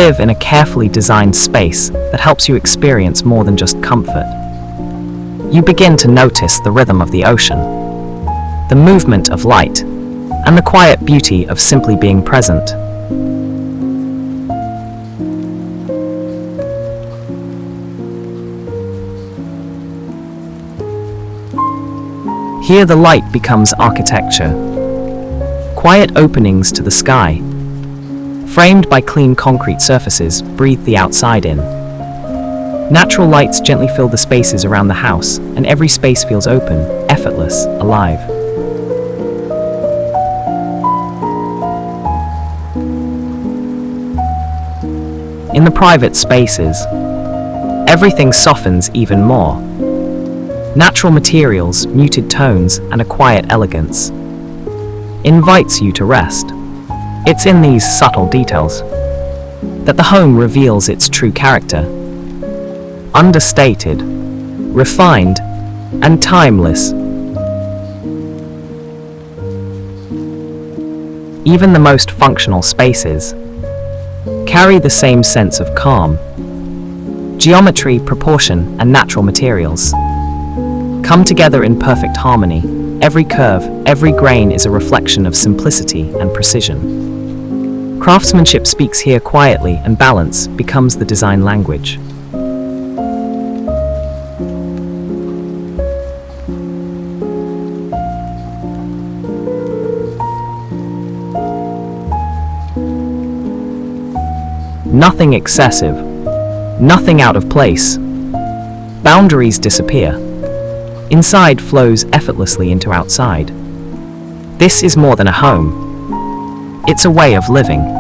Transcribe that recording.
live in a carefully designed space that helps you experience more than just comfort. You begin to notice the rhythm of the ocean, the movement of light, and the quiet beauty of simply being present. Here the light becomes architecture. Quiet openings to the sky, framed by clean concrete surfaces, breathe the outside in. Natural lights gently fill the spaces around the house, and every space feels open, effortless, alive. In the private spaces, everything softens even more. Natural materials, muted tones, and a quiet elegance invites you to rest. It's in these subtle details that the home reveals its true character. Understated, refined, and timeless. Even the most functional spaces carry the same sense of calm. Geometry, proportion, and natural materials come together in perfect harmony. Every curve, every grain is a reflection of simplicity and precision. Craftsmanship speaks here quietly, and balance becomes the design language. Nothing excessive, nothing out of place. Boundaries disappear. Inside flows effortlessly into outside. This is more than a home. It's a way of living.